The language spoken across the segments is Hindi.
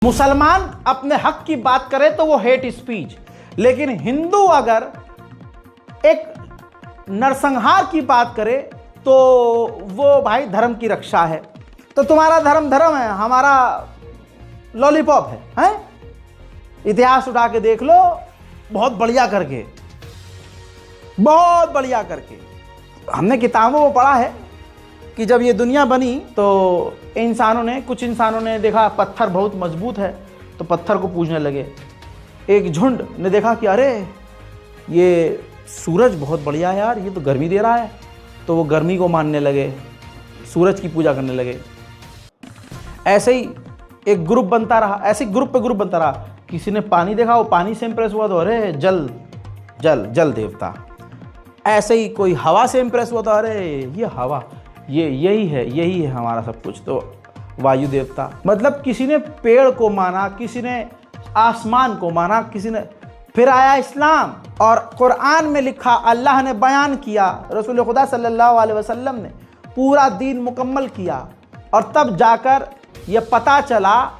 मुसलमान अपने हक की बात करे तो वो हेट स्पीच, लेकिन हिंदू अगर एक नरसंहार की बात करे तो वो भाई धर्म की रक्षा है। तो तुम्हारा धर्म धर्म है, हमारा लॉलीपॉप है? इतिहास उठा के देख लो, बहुत बढ़िया करके, बहुत बढ़िया करके। हमने किताबों में पढ़ा है कि जब ये दुनिया बनी तो कुछ इंसानों ने देखा पत्थर बहुत मजबूत है तो पत्थर को पूजने लगे। एक झुंड ने देखा कि अरे ये सूरज बहुत बढ़िया है यार, ये तो गर्मी दे रहा है, तो वो गर्मी को मानने लगे, सूरज की पूजा करने लगे। ऐसे ही एक ग्रुप बनता रहा, ऐसे ग्रुप पे ग्रुप बनता रहा। किसी ने पानी देखा, वो पानी से इंप्रेस हुआ तो अरे जल जल जल देवता। ऐसे ही कोई हवा से इंप्रेस हुआ तो अरे ये हवा, यही है हमारा सब कुछ, तो वायु देवता। मतलब किसी ने पेड़ को माना, किसी ने आसमान को माना, किसी ने। फिर आया इस्लाम और कुरान में लिखा, अल्लाह ने बयान किया, रसूल खुदा सल्लल्लाहु अलैहि वसल्लम ने पूरा दीन मुकम्मल किया, और तब जाकर ये पता चला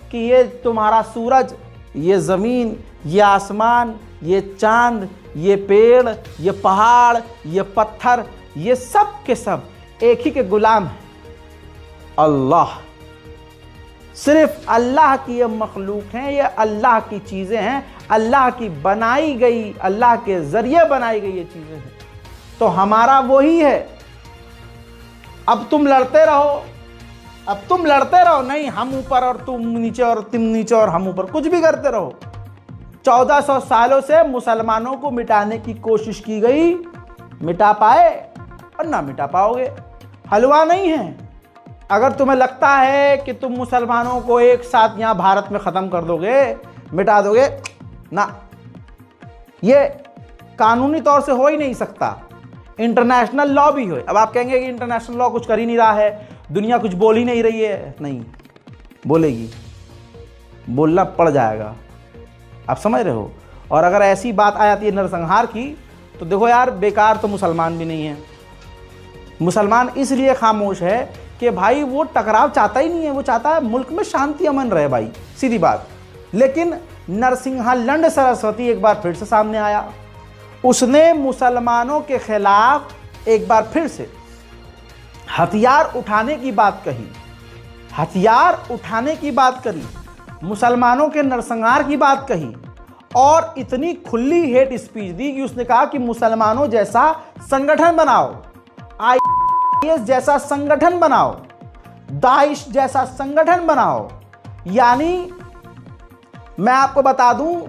कि ये तुम्हारा सूरज, ये ज़मीन, ये आसमान, ये चांद, ये पेड़, ये पहाड़, ये पत्थर, ये सब के सब एक ही के गुलाम हैं, अल्लाह। सिर्फ अल्लाह की ये मखलूक हैं, ये अल्लाह की चीज़ें हैं, अल्लाह की बनाई गई, अल्लाह के ज़रिए बनाई गई ये चीज़ें हैं। तो हमारा वही है। अब तुम लड़ते रहो, नहीं हम ऊपर और तुम नीचे और तुम नीचे और हम ऊपर, कुछ भी करते रहो। 1400 सालों से मुसलमानों को मिटाने की कोशिश की गई, मिटा पाए और ना मिटा पाओगे। हलवा नहीं है। अगर तुम्हें लगता है कि तुम मुसलमानों को एक साथ यहाँ भारत में ख़त्म कर दोगे, मिटा दोगे, ना, ये कानूनी तौर से हो ही नहीं सकता। इंटरनेशनल लॉ भी हो। अब आप कहेंगे कि इंटरनेशनल लॉ कुछ कर ही नहीं रहा है, दुनिया कुछ बोल ही नहीं रही है। नहीं बोलेगी, बोलना पड़ जाएगा, आप समझ रहे हो। और अगर ऐसी बात आ जाती है नरसंहार की, तो देखो यार, बेकार तो मुसलमान भी नहीं है। मुसलमान इसलिए खामोश है कि भाई वो टकराव चाहता ही नहीं है, वो चाहता है मुल्क में शांति अमन रहे भाई, सीधी बात। लेकिन नरसिंहालंड सरस्वती एक बार फिर से सामने आया। उसने मुसलमानों के खिलाफ एक बार फिर से हथियार उठाने की बात कही, हथियार उठाने की बात करी, मुसलमानों के नरसंहार की बात कही, और इतनी खुली हेट स्पीच दी कि उसने कहा कि मुसलमानों जैसा संगठन बनाओ, IS जैसा संगठन बनाओ, दाइश जैसा संगठन बनाओ। यानी मैं आपको बता दूं,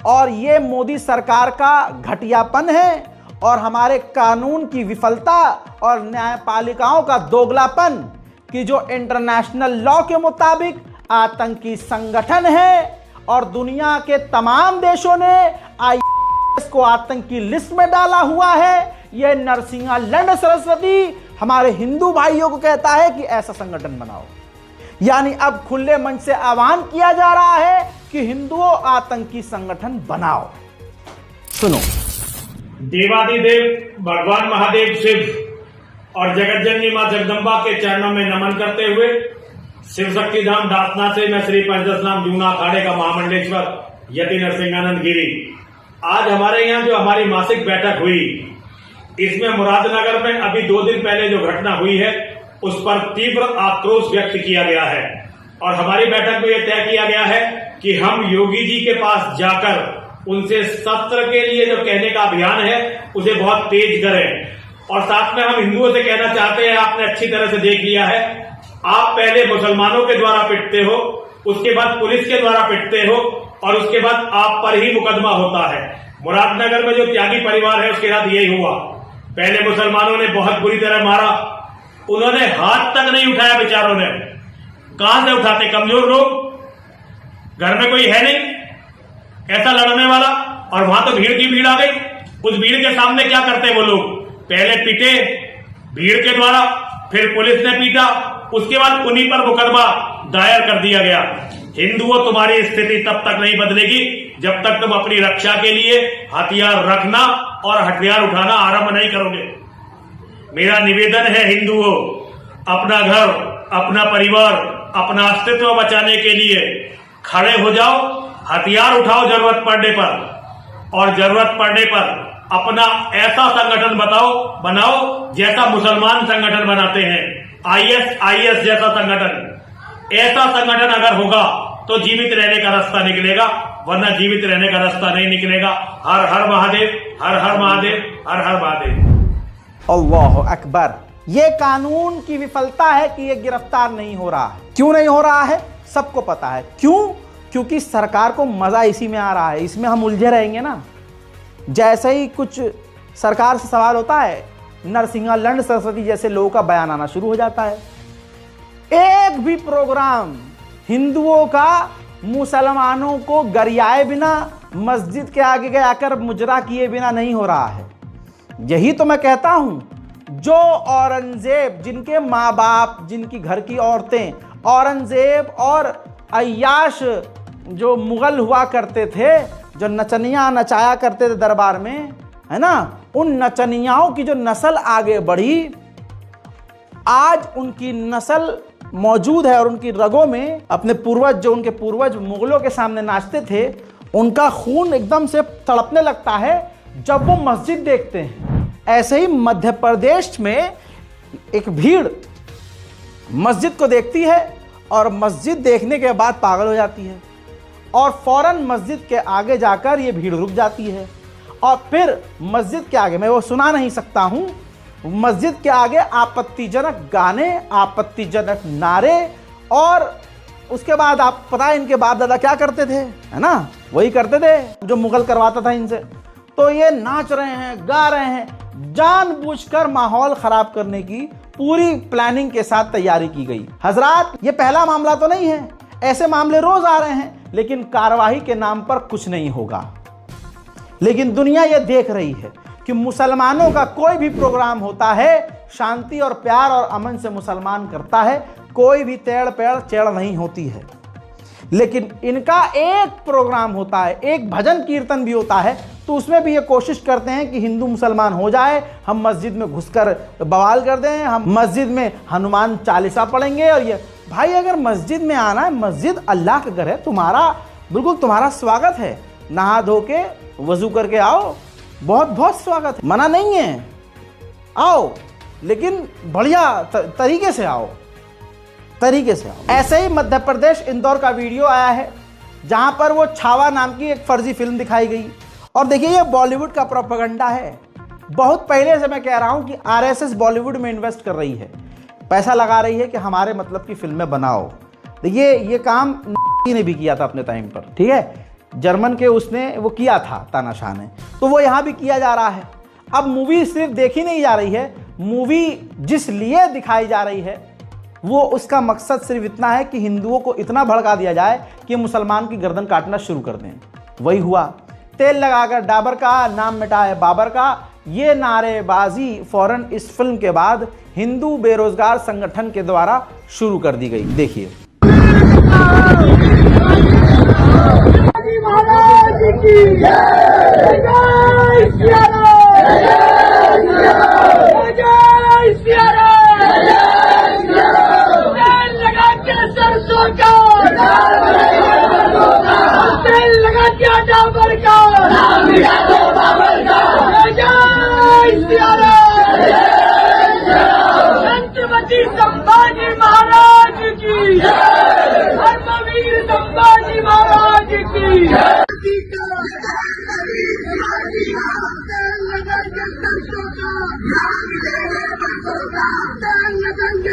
और ये मोदी सरकार का घटियापन है और हमारे कानून की विफलता और न्यायपालिकाओं का दोगलापन कि जो इंटरनेशनल लॉ के मुताबिक आतंकी संगठन है और दुनिया के तमाम देशों ने IS को आतंकी लिस्ट में डाला हुआ है। यह नरसिंहालंड सरस्वती हमारे हिंदू भाइयों को कहता है कि ऐसा संगठन बनाओ। यानी अब खुले मन से आह्वान किया जा रहा है कि हिंदुओं आतंकी संगठन बनाओ। सुनो, देवादिदेव भगवान महादेव शिव और जगतजननी मां जगदम्बा के चरणों में नमन करते हुए शिव शक्ति धाम दासना से मैं श्री पंचदशनाम जूना अखाड़े का महामंडलेश्वर यति नरसिंहानंद गिरी। आज हमारे यहाँ जो हमारी मासिक बैठक हुई, इसमें मुरादनगर में अभी 2 दिन पहले जो घटना हुई है उस पर तीव्र आक्रोश व्यक्त किया गया है। और हमारी बैठक में यह तय किया गया है कि हम योगी जी के पास जाकर उनसे शस्त्र के लिए जो कहने का अभियान है उसे बहुत तेज करें। और साथ में हम हिंदुओं से कहना चाहते हैं, आपने अच्छी तरह से देख लिया है, आप पहले मुसलमानों के द्वारा पिटते हो, उसके बाद पुलिस के द्वारा पिटते हो, और उसके बाद आप पर ही मुकदमा होता है। मुरादनगर में जो त्यागी परिवार है उसके साथ यही हुआ। पहले मुसलमानों ने बहुत बुरी तरह मारा, उन्होंने हाथ तक नहीं उठाया बेचारों ने। कहां से उठाते? कमजोर लोग, घर में कोई है नहीं ऐसा लड़ने वाला, और वहां तो भीड़ की भीड़ आ गई। उस भीड़ के सामने क्या करते वो लोग? पहले पीटे भीड़ के द्वारा, फिर पुलिस ने पीटा, उसके बाद उन्हीं पर मुकदमा दायर कर दिया गया। हिंदुओं, तुम्हारी स्थिति तब तक नहीं बदलेगी जब तक तुम अपनी रक्षा के लिए हथियार रखना और हथियार उठाना आरंभ नहीं करोगे। मेरा निवेदन है हिंदुओं, अपना घर, अपना परिवार, अपना अस्तित्व बचाने के लिए खड़े हो जाओ, हथियार उठाओ जरूरत पड़ने पर, और जरूरत पड़ने पर अपना ऐसा संगठन बनाओ जैसा मुसलमान संगठन बनाते हैं, आईएस जैसा संगठन। ऐसा संगठन अगर होगा तो जीवित रहने का रास्ता निकलेगा, वरना जीवित रहने का रास्ता नहीं निकलेगा। हर हर महादेव, हर हर महादेव, हर हर महादेव। अल्लाह अकबर। ये कानून की विफलता है कि ये गिरफ्तार नहीं हो रहा है। क्यों नहीं हो रहा है सबको पता है। क्यों? क्योंकि सरकार को मजा इसी में आ रहा है। इसमें हम उलझे रहेंगे ना। जैसे ही कुछ सरकार से सवाल होता है, नरसिंहा लंड सरस्वती जैसे लोगों का बयान आना शुरू हो जाता है। एक भी प्रोग्राम हिंदुओं का मुसलमानों को गरियाए बिना, मस्जिद के आगे गए आकर मुजरा किए बिना नहीं हो रहा है। यही तो मैं कहता हूं, जो औरंगजेब, जिनके माँ बाप, जिनकी घर की औरतें औरंगजेब और अय्याश जो मुगल हुआ करते थे, जो नचनियाँ नचाया करते थे दरबार में, है ना, उन नचनियाओं की जो नस्ल आगे बढ़ी, आज उनकी नस्ल मौजूद है और उनकी रगों में अपने पूर्वज, जो उनके पूर्वज मुगलों के सामने नाचते थे, उनका खून एकदम से तड़पने लगता है जब वो मस्जिद देखते हैं। ऐसे ही मध्य प्रदेश में एक भीड़ मस्जिद को देखती है और मस्जिद देखने के बाद पागल हो जाती है, और फौरन मस्जिद के आगे जाकर ये भीड़ रुक जाती है, और फिर मस्जिद के आगे, मैं वो सुना नहीं सकता हूं, मस्जिद के आगे आपत्तिजनक गाने, आपत्तिजनक नारे, और उसके बाद आप पता है इनके बाप दादा क्या करते थे, है ना, वही करते थे जो मुगल करवाता था इनसे। तो ये नाच रहे हैं, गा रहे हैं, जानबूझकर माहौल खराब करने की पूरी प्लानिंग के साथ तैयारी की गई। हजरात, ये पहला मामला तो नहीं है, ऐसे मामले रोज आ रहे हैं, लेकिन कार्रवाई के नाम पर कुछ नहीं होगा। लेकिन दुनिया ये देख रही है कि मुसलमानों का कोई भी प्रोग्राम होता है, शांति और प्यार और अमन से मुसलमान करता है, कोई भी तेड़ पेड़ चेड़ नहीं होती है। लेकिन इनका एक प्रोग्राम होता है, एक भजन कीर्तन भी होता है, तो उसमें भी ये कोशिश करते हैं कि हिंदू मुसलमान हो जाए, हम मस्जिद में घुसकर बवाल कर दें, हम मस्जिद में हनुमान चालीसा पढ़ेंगे। और ये भाई, अगर मस्जिद में आना है, मस्जिद अल्लाह का घर है, बिल्कुल तुम्हारा स्वागत है। नहा धो के वजू करके आओ, बहुत बहुत स्वागत है, मना नहीं है, आओ, लेकिन बढ़िया तरीके से आओ। ऐसे ही मध्य प्रदेश इंदौर का वीडियो आया है, जहां पर वो छावा नाम की एक फर्जी फिल्म दिखाई गई। और देखिए, ये बॉलीवुड का प्रोपेगेंडा है। बहुत पहले से मैं कह रहा हूं कि आरएसएस बॉलीवुड में इन्वेस्ट कर रही है, पैसा लगा रही है कि हमारे मतलब की फिल्में बनाओ। देखिए, ये काम ने भी किया था अपने टाइम पर, ठीक है, जर्मन के उसने वो किया था, तानाशाह ने, तो वो यहाँ भी किया जा रहा है। अब मूवी सिर्फ देखी नहीं जा रही है, मूवी जिस लिए दिखाई जा रही है वो उसका मकसद सिर्फ इतना है कि हिंदुओं को इतना भड़का दिया जाए कि मुसलमान की गर्दन काटना शुरू कर दें। वही हुआ, तेल लगाकर डाबर का, नाम मिटाए बाबर का, ये नारेबाजी फौरन इस फिल्म के बाद हिंदू बेरोजगार संगठन के द्वारा शुरू कर दी गई। देखिए, छत्रपति संभाजी महाराज की, धर्मवीर संभाजी महाराज की।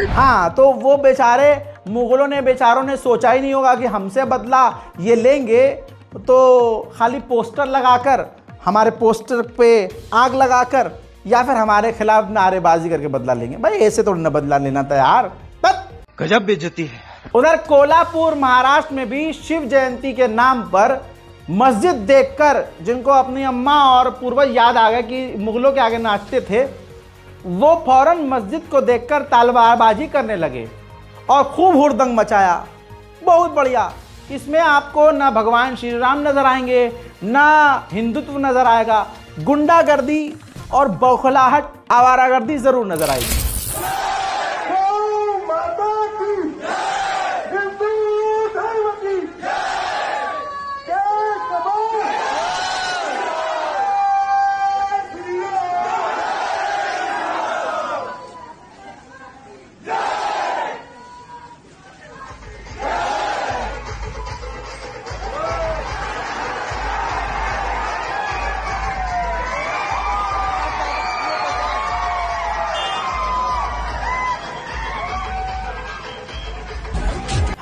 हाँ, तो वो मुगलों ने बेचारों ने सोचा ही नहीं होगा कि हमसे बदला ये लेंगे, तो खाली पोस्टर लगाकर, हमारे पोस्टर पे आग लगाकर, या फिर हमारे खिलाफ नारेबाजी करके बदला लेंगे। भाई, ऐसे तो न बदला लेना था यार, गजब बेइज्जती है। उधर कोल्हापुर महाराष्ट्र में भी शिव जयंती के नाम पर मस्जिद देखकर, जिनको अपनी अम्मा और पूर्वज याद आ गए कि मुगलों के आगे नाचते थे, वो फौरन मस्जिद को देखकर तलवारबाजी करने लगे और खूब हुड़दंग मचाया। बहुत बढ़िया। इसमें आपको ना भगवान श्री राम नजर आएंगे, ना हिंदुत्व नजर आएगा, गुंडागर्दी और बौखलाहट, आवारागर्दी जरूर नजर आएगी।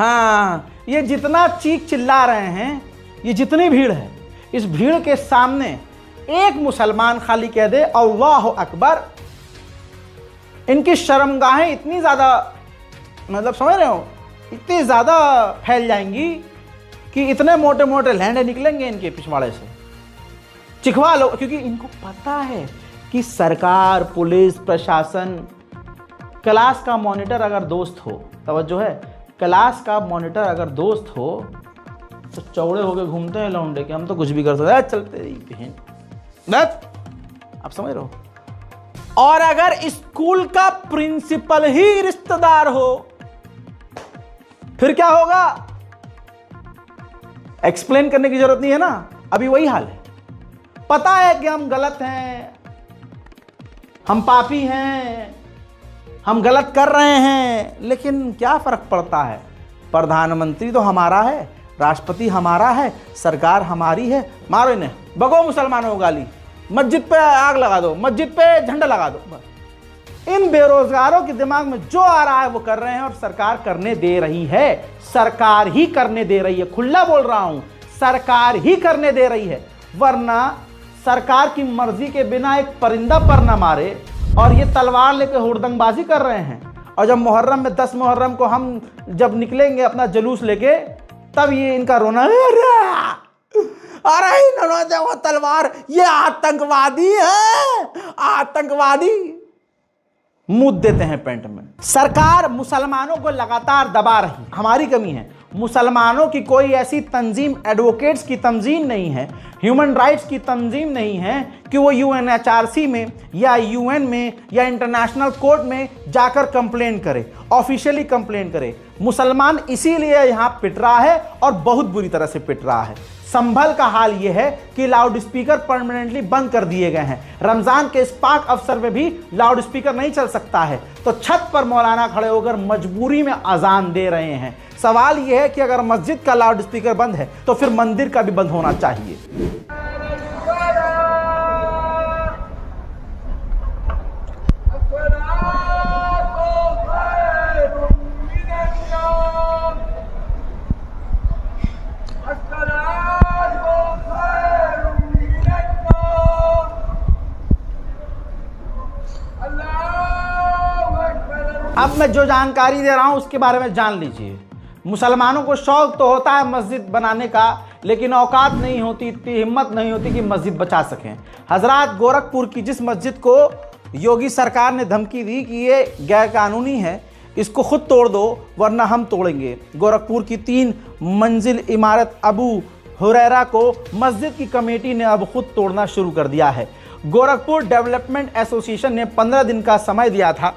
हाँ, ये जितना चीख चिल्ला रहे हैं, ये जितनी भीड़ है, इस भीड़ के सामने एक मुसलमान खाली कह दे अल्लाह अकबर, इनकी शर्मगाहें इतनी ज्यादा, मतलब समझ रहे हो, इतनी ज्यादा फैल जाएंगी कि इतने मोटे मोटे लहंडे निकलेंगे इनके पिछवाड़े से। चिखवा लो, क्योंकि इनको पता है कि सरकार, पुलिस, प्रशासन, क्लास का मॉनिटर अगर दोस्त हो, तवज्जो है, क्लास का मॉनिटर अगर दोस्त हो तो चौड़े होके घूमते हैं लौंडे के, हम तो कुछ भी कर सकते हैं, चलते रही बहन, बस आप समझ रहे हो। और अगर स्कूल का प्रिंसिपल ही रिश्तेदार हो फिर क्या होगा? एक्सप्लेन करने की जरूरत नहीं है ना, अभी वही हाल है। पता है कि हम गलत हैं, हम पापी हैं, हम गलत कर रहे हैं, लेकिन क्या फर्क पड़ता है? प्रधानमंत्री तो हमारा है, राष्ट्रपति हमारा है, सरकार हमारी है, मारो इन्हें, भगो मुसलमानों को गाली, मस्जिद पे आग लगा दो, मस्जिद पे झंडा लगा दो। इन बेरोजगारों के दिमाग में जो आ रहा है वो कर रहे हैं, और सरकार करने दे रही है, सरकार ही करने दे रही है, खुला बोल रहा हूं, सरकार ही करने दे रही है। वरना सरकार की मर्जी के बिना एक परिंदा पर न मारे, और ये तलवार लेकर हुड़दंगबाजी कर रहे हैं। और जब मुहर्रम में 10 मुहर्रम को हम जब निकलेंगे अपना जुलूस लेके, तब ये इनका रोना, अरे इन्होंने देखो तलवार, ये आतंकवादी है, आतंकवादी, मुद्द देते हैं पेंट में। सरकार मुसलमानों को लगातार दबा रही, हमारी कमी है। मुसलमानों की कोई ऐसी तंजीम, एडवोकेट्स की तंजीम नहीं है, ह्यूमन राइट्स की तंजीम नहीं है कि वो UNHRC में या UN में या इंटरनेशनल कोर्ट में जाकर कंप्लेन करे, ऑफिशियली कंप्लेन करे। मुसलमान इसीलिए यहां पिट रहा है, और बहुत बुरी तरह से पिट रहा है। संभल का हाल यह है कि लाउड स्पीकर परमानेंटली बंद कर दिए गए हैं। रमजान के इस पाक अवसर में भी लाउड स्पीकर नहीं चल सकता है, तो छत पर मौलाना खड़े होकर मजबूरी में अजान दे रहे हैं। सवाल यह है कि अगर मस्जिद का लाउड स्पीकर बंद है तो फिर मंदिर का भी बंद होना चाहिए। अब मैं जो जानकारी दे रहा हूं उसके बारे में जान लीजिए। मुसलमानों को शौक तो होता है मस्जिद बनाने का, लेकिन औकात नहीं होती, इतनी हिम्मत नहीं होती कि मस्जिद बचा सकें। हजरात, गोरखपुर की जिस मस्जिद को योगी सरकार ने धमकी दी कि ये गैरकानूनी है, इसको खुद तोड़ दो वरना हम तोड़ेंगे। गोरखपुर की 3 मंजिल इमारत अबू हुरैरा को मस्जिद की कमेटी ने अब खुद तोड़ना शुरू कर दिया है। गोरखपुर डेवलपमेंट एसोसिएशन ने 15 दिन का समय दिया था।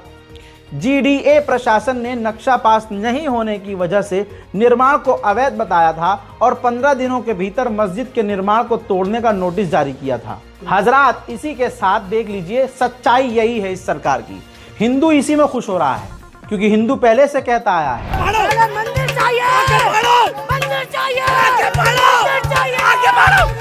GDA प्रशासन ने नक्शा पास नहीं होने की वजह से निर्माण को अवैध बताया था और 15 दिनों के भीतर मस्जिद के निर्माण को तोड़ने का नोटिस जारी किया था। हजरात, इसी के साथ देख लीजिए, सच्चाई यही है इस सरकार की। हिंदू इसी में खुश हो रहा है, क्योंकि हिंदू पहले से कहता आया है मंदिर चाहिए, मंदिर चाहिए, मंदिर चाहिए,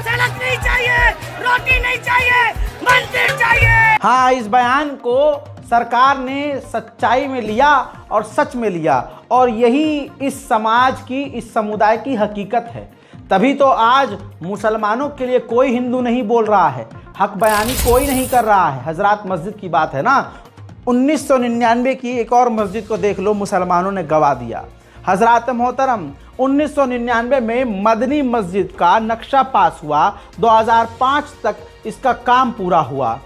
सड़क नहीं चाहिए, रोटी नहीं चाहिए, मंदिर चाहिए। हाँ, इस बयान को सरकार ने सच्चाई में लिया और सच में लिया, और यही इस समाज की, इस समुदाय की हकीकत है। तभी तो आज मुसलमानों के लिए कोई हिंदू नहीं बोल रहा है, हक बयानी कोई नहीं कर रहा है। हजरात, मस्जिद की बात है ना, 1999 की एक और मस्जिद को देख लो, मुसलमानों ने गवा दिया। हजरात मोहतरम, 1999 में मदनी मस्जिद का नक्शा पास हुआ, 2005 तक इसका काम पूरा हुआ।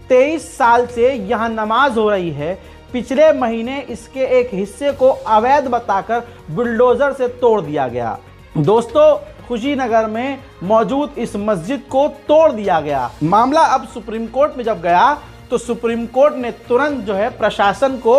23 साल से यहाँ नमाज हो रही है। पिछले महीने इसके एक हिस्से को अवैध बताकर बुलडोजर से तोड़ दिया गया। दोस्तों, खुशीनगर में मौजूद इस मस्जिद को तोड़ दिया गया। मामला अब सुप्रीम कोर्ट में जब गया तो सुप्रीम कोर्ट ने तुरंत जो है प्रशासन को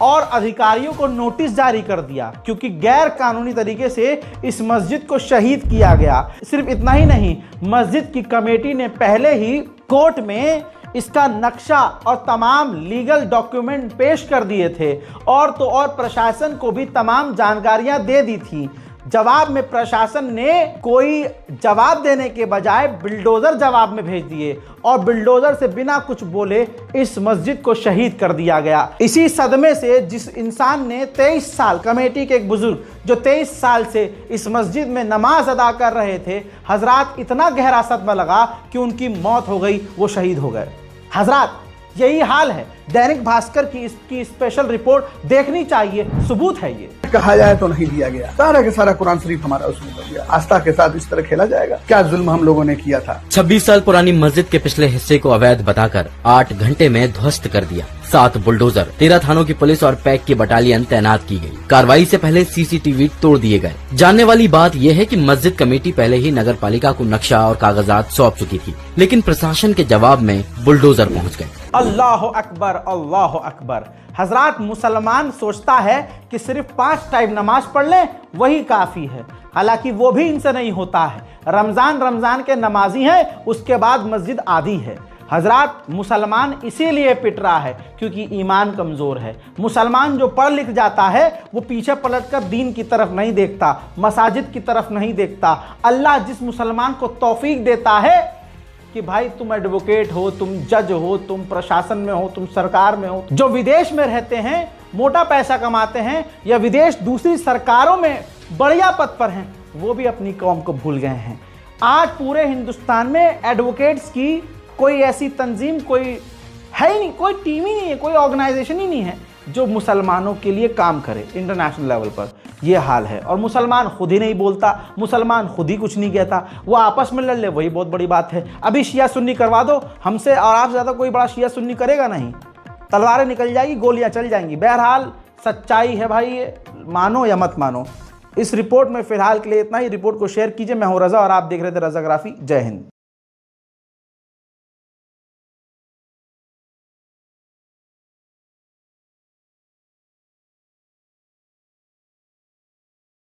और अधिकारियों को नोटिस जारी कर दिया, क्योंकि गैर कानूनी तरीके से इस मस्जिद को शहीद किया गया। सिर्फ इतना ही नहीं, मस्जिद की कमेटी ने पहले ही कोर्ट में इसका नक्शा और तमाम लीगल डॉक्यूमेंट पेश कर दिए थे, और तो और प्रशासन को भी तमाम जानकारियां दे दी थी। जवाब में प्रशासन ने कोई जवाब देने के बजाय बिल्डोजर जवाब में भेज दिए और बिल्डोजर से बिना कुछ बोले इस मस्जिद को शहीद कर दिया गया। इसी सदमे से जिस इंसान ने 23 साल, कमेटी के एक बुजुर्ग जो 23 साल से इस मस्जिद में नमाज अदा कर रहे थे, हजरात इतना गहरा सदमा लगा कि उनकी मौत हो गई, वो शहीद हो गए। हजरात यही हाल है। दैनिक भास्कर की इसकी स्पेशल रिपोर्ट देखनी चाहिए, सबूत है ये। कहा जाए तो नहीं दिया गया, सारा के सारा कुरान शरीफ हमारा उसमें हो गया। आस्था के साथ इस तरह खेला जाएगा? क्या जुल्म हम लोगों ने किया था। 26 साल पुरानी मस्जिद के पिछले हिस्से को अवैध बताकर 8 घंटे में ध्वस्त कर दिया। 7 बुलडोजर, 13 थानों की पुलिस और पैक की बटालियन तैनात की गई। कार्रवाई से पहले सीसीटीवी तोड़ दिए गए। जानने वाली बात यह है कि मस्जिद कमेटी पहले ही नगर पालिका को नक्शा और कागजात सौंप चुकी थी, लेकिन प्रशासन के जवाब में बुलडोजर पहुंच गए। अल्लाह अकबर, अल्लाह अकबर। हजरात, मुसलमान सोचता है कि सिर्फ 5 टाइम नमाज पढ़ लें वही काफी है, हालांकि वो भी इनसे नहीं होता है। रमजान के नमाजी हैं, उसके बाद मस्जिद आधी है। हजरात, मुसलमान इसीलिए पिट रहा है क्योंकि ईमान कमजोर है। मुसलमान जो पढ़ लिख जाता है वो पीछे पलटकर दीन की तरफ नहीं देखता, मसाजिद की तरफ नहीं देखता। अल्लाह जिस मुसलमान को तौफीक देता है कि भाई तुम एडवोकेट हो, तुम जज हो, तुम प्रशासन में हो, तुम सरकार में हो, जो विदेश में रहते हैं, मोटा पैसा कमाते हैं, या विदेश दूसरी सरकारों में बढ़िया पद पर हैं, वो भी अपनी कौम को भूल गए हैं। आज पूरे हिंदुस्तान में एडवोकेट्स की कोई ऐसी तंजीम कोई है ही नहीं, कोई टीम ही नहीं है, कोई ऑर्गेनाइजेशन ही नहीं है जो मुसलमानों के लिए काम करे इंटरनेशनल लेवल पर। यह हाल है और मुसलमान खुद ही नहीं बोलता, मुसलमान खुद ही कुछ नहीं कहता, वो आपस में लड़ ले, वही बहुत बड़ी बात है। अभी शिया सुन्नी करवा दो हमसे, और आपसे ज़्यादा कोई बड़ा शिया सुन्नी करेगा नहीं। तलवारें निकल जाएगी, गोलियां चल जाएंगी। बहरहाल सच्चाई है भाई, ये मानो या मत मानो। इस रिपोर्ट में फिलहाल के लिए इतना ही। रिपोर्ट को शेयर कीजिए। मैं हूं रजा और आप देख रहे थे रजाग्राफी। जय हिंद।